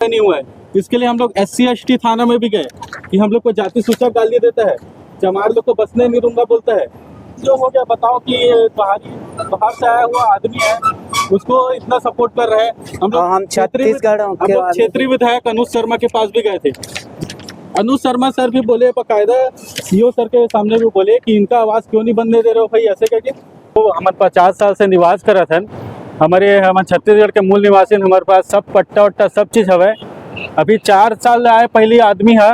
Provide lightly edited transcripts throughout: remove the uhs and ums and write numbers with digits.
नहीं हुआ है। इसके लिए हम लोग SC/ST थाना में भी गए कि हम लोग को जाति सूचक गाली देता है, चमार लोग को बसने नहीं दूंगा बोलता है। जो हो गया बताओ कि बाहर से आया हुआ आदमी है, उसको इतना सपोर्ट कर रहे हैं। हम क्षेत्रीय विधायक अनुज शर्मा के पास भी गए थे। अनुज शर्मा सर भी बोले, बाकायदा CO सर के सामने भी बोले कि इनका आवाज़ क्यों नहीं बनने दे रहे हो भाई, ऐसे करके। तो हमारे 50 साल से निवास करा था, हमारे छत्तीसगढ़ के मूल निवासी, हमारे पास सब पट्टा वट्टा सब चीज़ हवे। अभी 4 साल आए पहली आदमी है,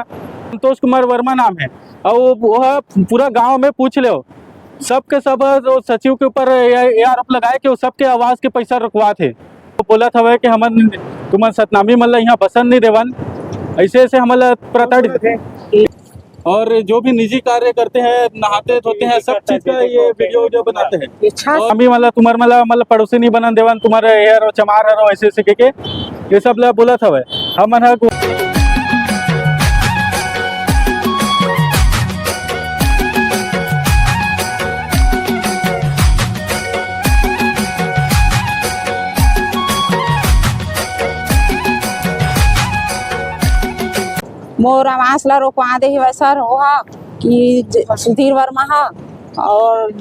संतोष कुमार वर्मा नाम है, और वो पूरा गांव में पूछ लो, सबके सब तो सचिव के ऊपर ये आरोप लगाए कि वो सबके आवाज़ के पैसा रुकवा थे। तो बोला था कि हम तुम्हारे सतनामी मतलब यहाँ बसन नहीं देवन, ऐसे ऐसे हमारा प्रताड़ित। और जो भी निजी कार्य करते हैं, नहाते धोते हैं, सब चीज का ये वीडियो बनाते हैं। अभी मतलब तुम्हारे मतलब पड़ोसी नहीं बना देवन, तुम्हारे हेरो चमार हेरो ऐसे ऐसे के ये सब ला बोला था। हम मोर आवास ला रोकवा दे है सर, वहाँ कि सुधीर वर्मा हा, और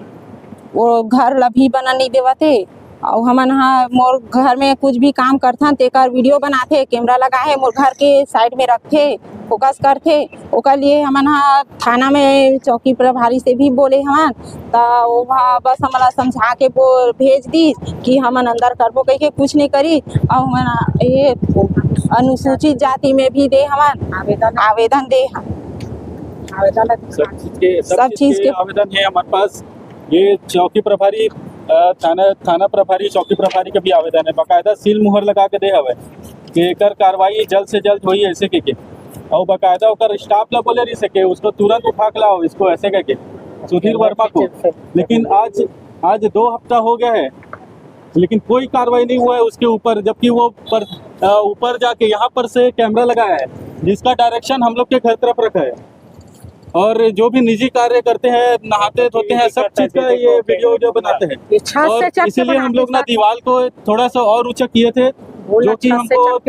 वो घर ला भी बना नहीं देवते। और हमन हा मोर घर में कुछ भी काम करथन तेकर वीडियो बनाथे, कैमरा लगाए मोर घर के साइड में रखथे, फोकस करथे। ओकर लिए हमन हा थाना में चौकी प्रभारी से भी बोले हमन, तो वहाँ बस हमला समझा के भेज दी कि हमन अंदर करबो कह के, कुछ नहीं करी। और हमन ये अनुसूचित जाति में भी दे हमन आवेदन दे हम सब चीज के आवेदन है हमारे पास। ये चौकी प्रभारी थाना प्रभारी चौकी प्रभारी का भी आवेदन है, बाकायदा सील मुहर लगा के दे हवे कि एकर कार्रवाई जल्द से जल्द होई ऐसे के और बाकायदा ओकर स्टाफ ला बोले रही सके उसको तुरंत उठा के लाओ इसको ऐसे करके सुधीर वर्मा को। लेकिन आज 2 हफ्ता हो गया है, लेकिन कोई कार्रवाई नहीं हुआ है उसके ऊपर, जबकि वो ऊपर जाके यहाँ पर से कैमरा लगाया है जिसका डायरेक्शन हम लोग के घर तरफ रखा है। और जो भी निजी कार्य करते हैं, नहाते धोते हैं, सब चीज का ये वीडियो बनाते हैं। और इसीलिए हम लोग ना दीवार को थोड़ा सा और ऊंचा किए थे, जो कि हमको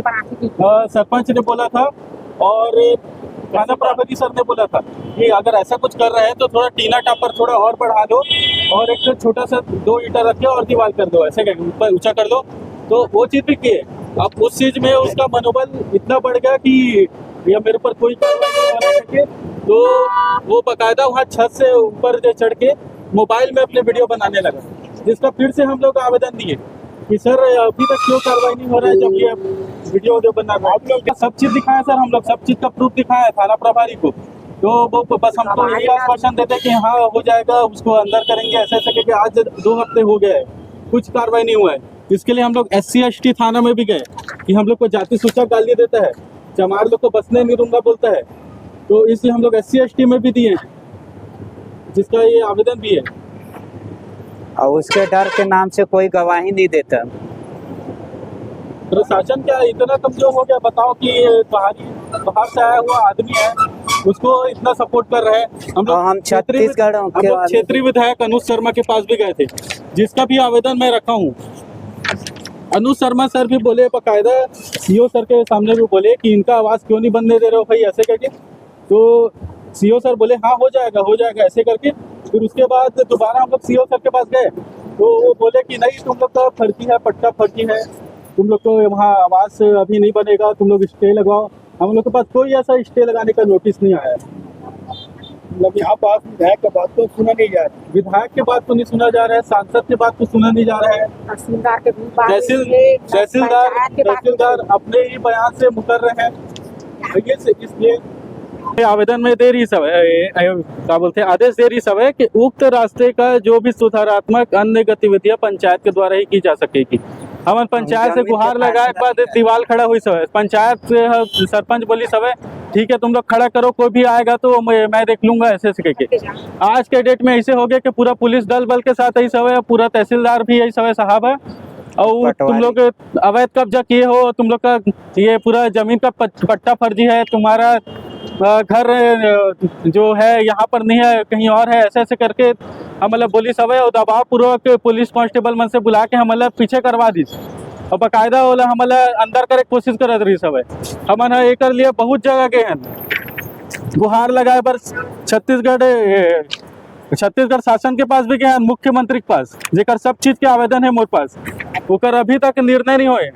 सरपंच ने बोला था और थाना प्रभारी सर ने बोला था कि अगर ऐसा कुछ कर रहे हैं तो थोड़ा टीना टापर थोड़ा और बढ़ा दो और एक छोटा सा 2 ईंटा रखे और दीवार कर दो, ऐसे ऊपर ऊंचा कर दो। तो वो चीज भी किए। अब उस चीज में उसका मनोबल इतना बढ़ गया कि या मेरे पर कोई कार्रवाई नहीं हो सके, तो वो बाकायदा वहाँ छत से ऊपर चढ़ के मोबाइल में अपने वीडियो बनाने लगा, जिसका फिर से हम लोग आवेदन दिए कि सर अभी तक क्यों कार्रवाई नहीं हो रहा है, जब ये वीडियो बना रहा है। आप लोग सब चीज दिखाया सर, हम लोग सब चीज का प्रूफ दिखाया थाना प्रभारी को, तो वो बस हमको यही आश्वासन देते कि हाँ हो जाएगा, उसको अंदर करेंगे ऐसे ऐसे करके। आज 2 हफ्ते हो गए, कुछ कार्रवाई नहीं हुआ है। इसके लिए हम लोग SC/ST थाना में भी गए कि हम लोग को जाति सूचक गाली देता है, चमार लोग को बसने नहीं दूंगा बोलता है, तो इसलिए हम लोग SC/ST में भी दिए, जिसका ये आवेदन भी है। और उसके डर के नाम से कोई गवाही नहीं देता। प्रशासन क्या इतना कमजोर हो गया बताओ कि बाहर से आया हुआ आदमी है, उसको इतना सपोर्ट कर रहे हैं। हम क्षेत्रीय विधायक अनुज शर्मा के पास भी गए थे, जिसका भी आवेदन मैं रखा हूँ। अनुज शर्मा सर भी बोले, बाकायदा CO सर के सामने भी बोले कि इनका आवाज़ क्यों नहीं बनने दे रहे हो भाई, ऐसे करके। तो CO सर बोले हाँ हो जाएगा ऐसे करके। फिर उसके बाद दोबारा हम लोग CO सर के पास गए, तो वो बोले कि नहीं तुम लोग का फर्जी है, पट्टा फर्जी है, तुम लोग को वहाँ आवाज़ अभी नहीं बनेगा, तुम लोग स्टे लगवाओ। हम लोग के पास कोई ऐसा स्टे लगाने का नोटिस नहीं आया। मतलब यहाँ पास विधायक की बात तो सुना नहीं जा रहा है, विधायक की बात तो नहीं सुना जा रहा है, सांसद की बात तो सुना नहीं जा रहा है, तहसीलदार अपने ही बयान से मुकर रहे हैं। इसलिए आवेदन में दे रही सब क्या बोलते हैं, आदेश दे रही सब है कि उक्त रास्ते का जो भी सुधारात्मक अन्य गतिविधियां पंचायत के द्वारा ही की जा सकेगी। हम पंचायत से गुहार लगाए के बाद दीवार खड़ा हुई सब है, पंचायत से सरपंच बोली सब है ठीक है तुम लोग खड़ा करो, कोई भी आएगा तो मैं देख लूंगा ऐसे करके। आज के डेट में ऐसे हो गया कि पूरा पुलिस दल बल के साथ यही सब है, पूरा तहसीलदार भी यही सब है साहब है, और तुम लोग अवैध कब्जा किए हो, तुम लोग का ये पूरा जमीन का पट्टा फर्जी है, तुम्हारा घर जो है यहाँ पर नहीं है कहीं और है, ऐसे ऐसे करके हम मतलब बोली सब है। और दबाव पूर्वक पुलिस कांस्टेबल मन से बुला के हम मतलब पीछे करवा दी। और बाकायदा वाला हमारा अंदर करे कोशिश करत रही सब है। हमन हा एकर लिए बहुत जगह गए हैं, गुहार लगाए पर छत्तीसगढ़ शासन के पास भी गए हैं, मुख्यमंत्री के पास, जेकर सब चीज के आवेदन है मोर पास, ओकर अभी तक निर्णय नहीं होए।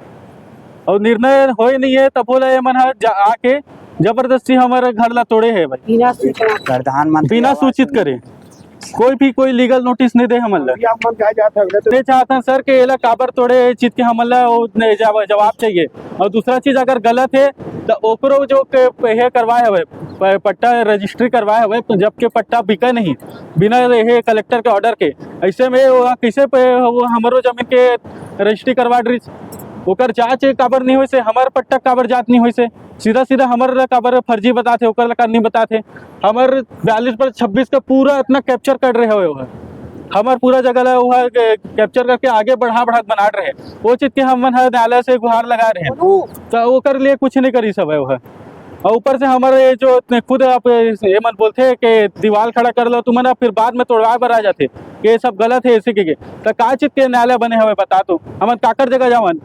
और निर्णय होए नहीं है तब बोला ये मन आके जबरदस्ती हमारे घर ला तोड़े है भाई, प्रधानमंत्री बिना सूचित करे, कोई लीगल नोटिस नहीं दे हमन ला। नहीं चाहते हैं सर कि एला काबर तोड़े ये चीज के हमन ला जवाब चाहिए। और दूसरा चीज अगर गलत है तो ओकरो जो हे करवाए हवे पट्टा रजिस्ट्री करवाए हवे, जबकि पट्टा बिका नहीं बिना हे कलेक्टर के ऑर्डर के, ऐसे में कैसे हमारो जमीन के रजिस्ट्री करवा रही, ओकर जांच काबर नहीं हुई से, हमार पट्टा काबर जात नहीं हुई से, सीधा हमार काबर फर्जी बताते, ओकर ला नहीं बताते। हमार 42 पर 26 का पूरा इतना कैप्चर कर रहे हो, हमार पूरा जगह ला वह कैप्चर करके आगे बढ़ा बना रहे, वो चीज के हम न्यायालय से गुहार लगा रहे हैं, तो ओकर लिए कुछ नहीं करी सब है वह। और ऊपर से हमारे जो खुद आप ये मन बोलते हैं कि दीवार खड़ा कर लो तुम ना, फिर बाद में तोड़वा बर आ जाते कि ये सब गलत है इसी के, तो का चीज के न्यायालय बने हुए बता तो हम काकर जगह जावन,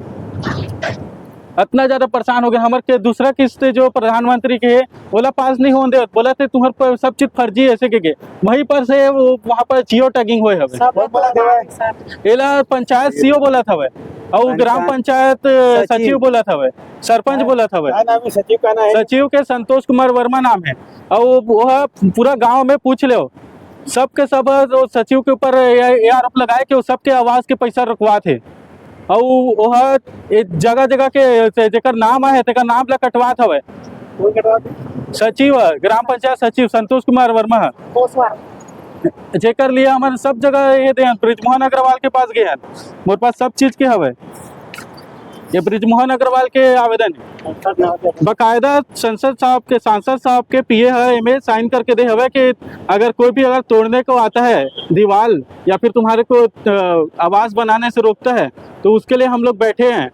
इतना ज्यादा परेशान हो गए। हमारे के दूसरा किस्त जो प्रधानमंत्री के बोला पास नहीं होने दे, बोला थे तुम्हारे सब चीज फर्जी ऐसे के वहीं पर से वहाँ पर जियो टैगिंग हुए हवे, एला पंचायत सीओ बोला था वह, और ग्राम पंचायत सचिव बोला था वह, सरपंच बोला था वह, सचिव के संतोष कुमार वर्मा नाम है। और वह पूरा गांव में पूछ लो सबके सब सचिव के ऊपर ये आरोप लगाए कि वो सबके आवास के पैसा रुकवा थे, और वह जगह के जेकर नाम है तेकर नाम ला कटवात हवे, सचिव ग्राम पंचायत सचिव संतोष कुमार वर्मा जेकर लिए हमारे सब जगह ये दे, ब्रिजमोहन अग्रवाल के पास गए हैं, मोर पास सब चीज के हवे, ये ब्रिजमोहन अग्रवाल के आवेदन बकायदा सांसद साहब के पीए है एम साइन करके दे हवे कि अगर कोई भी अगर तोड़ने को आता है दीवार या फिर तुम्हारे को आवास बनाने से रोकता है तो उसके लिए हम लोग बैठे हैं,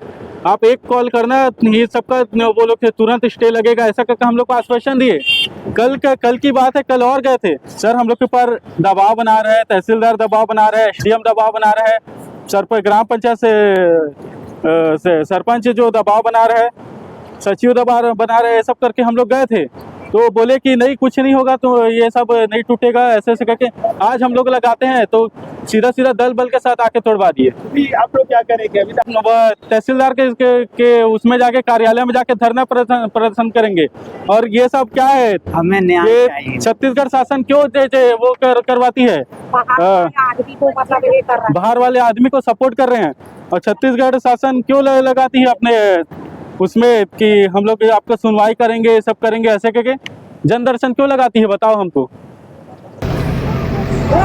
आप एक कॉल करना, ये सबका वो लोग तुरंत स्टे लगेगा, ऐसा करके हम लोग को आश्वासन दिए। कल की बात है, कल और गए थे सर, हम लोग के ऊपर दबाव बना रहे हैं, तहसीलदार दबाव बना रहे हैं, SDM दबाव बना रहे हैं, ग्राम पंचायत से सरपंच जो दबाव बना रहे हैं, सचिव दबाव बना रहे हैं, सब करके हम लोग गए थे, तो बोले कि नहीं कुछ नहीं होगा, तो ये सब नहीं टूटेगा, ऐसे करके आज हम लोग लगाते हैं तो सीधा दल बल के साथ आके तोड़वा दिए। आप लोग क्या करेंगे अभी तक? तहसीलदार के उसमें जाके कार्यालय में जाके धरना प्रदर्शन करेंगे। और ये सब क्या है, हमें न्याय ये चाहिए। छत्तीसगढ़ शासन क्यों वो करवाती है, बाहर वाले आदमी को सपोर्ट कर रहे हैं, और छत्तीसगढ़ शासन क्यों लगाती है अपने उसमें कि हम लोग आपका सुनवाई करेंगे, सब करेंगे, ऐसे करके जन दर्शन क्यों लगाती है बताओ हमको। छोड़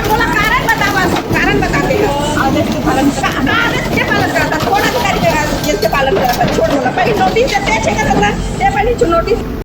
बोला कारण बता, बस कारण बताते हैं। आदेश के पालन करता, थोड़ा तो करेगा, जिसके पालन करता, छोड़ बोला पहले नोटिस देते हैं, नोटिस